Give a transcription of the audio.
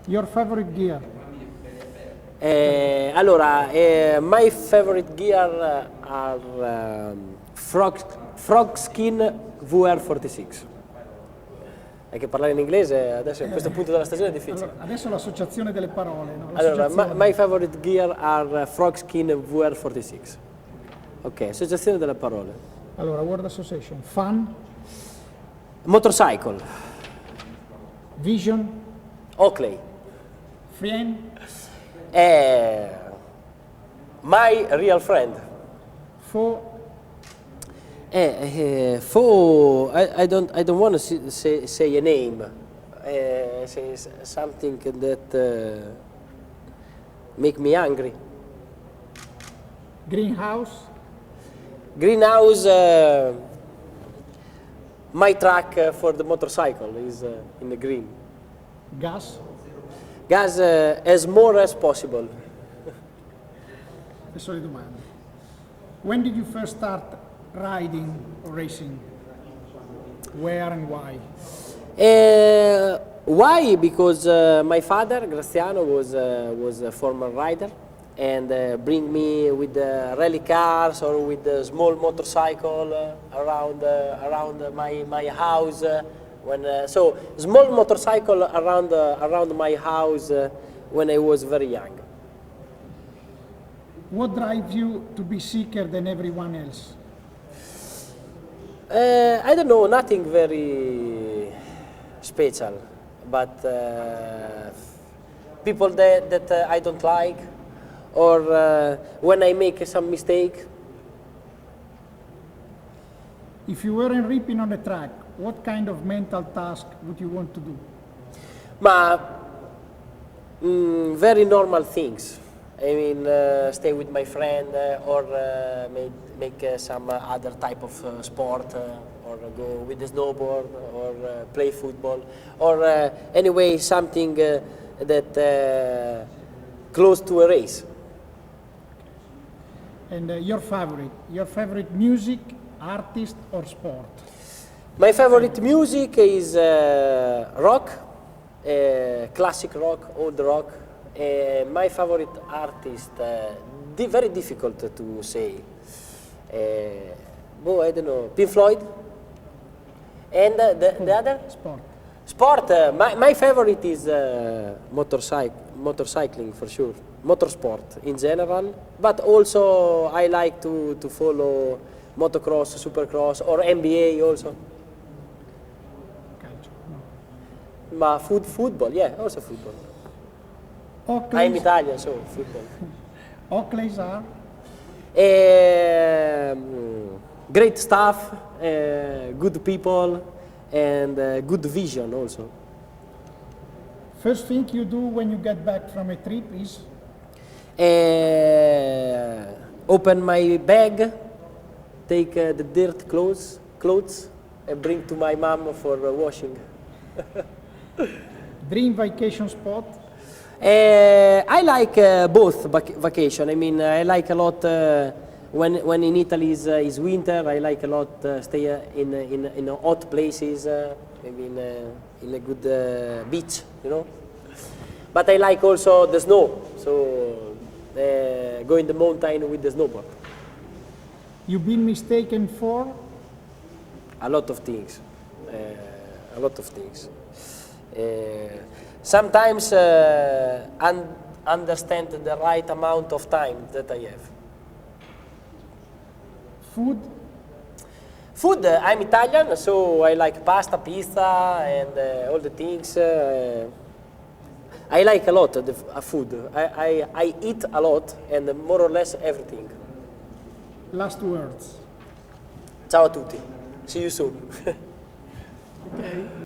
Your favorite gear? My favorite gear are frog skin Uher 46. È che parlare in inglese adesso in questo punto della stagione è difficile. Allora, adesso l'associazione delle parole, no? Allora, my favorite gear are frog skin Uher 46. Ok, associazione delle parole. Allora, word association. Fun. Motorcycle. Vision. Oakley. Friend. My real friend. Foe. I don't want to say a name. Say something that make me angry. Greenhouse. Greenhouse. My track for the motorcycle is in the green. Gas. Gas as more as possible. Adesso le domande. When did you first start riding or racing? Where and why? Why? Because my father, Graziano, was a former rider and bring me with rally cars or with a small motorcycle around my house. So small motorcycle around my house when I was very young. What drives you to be sicker than everyone else? I don't know, nothing very special, but people that I don't like, or when I make some mistake. If you weren't ripping on the track, what kind of mental task would you want to do? Very normal things. I mean, stay with my friend or make some other type of sport or go with the snowboard or play football or anyway something that close to a race. And your favorite music, artist or sport? My favorite music is rock, classic rock, old rock. My favorite artist, very difficult to say. I don't know, Pink Floyd. And the other? Sport. Sport, my favorite is motorcycling for sure, motorsport in general, but also I like to follow motocross, supercross or NBA also. Calcio, no. Ma football, yeah, also football. Oakleys, I'm Italian, so football. Oakleys are? Great staff, good people, and good vision also. First thing you do when you get back from a trip is? Open my bag, take the dirt clothes, and bring to my mom for washing. Dream vacation spot? I like both vacation. I mean, I like a lot when in Italy is winter. I like a lot stay in hot places. Maybe in a good beach, you know. But I like also the snow. So go in the mountain with the snowboard. You've been mistaken for? A lot of things. Sometimes understand the right amount of time that I have. Food? Food, I'm Italian, so I like pasta, pizza, and all the things. I like a lot of food. I eat a lot and more or less everything. Last words. Ciao a tutti. See you soon. Okay.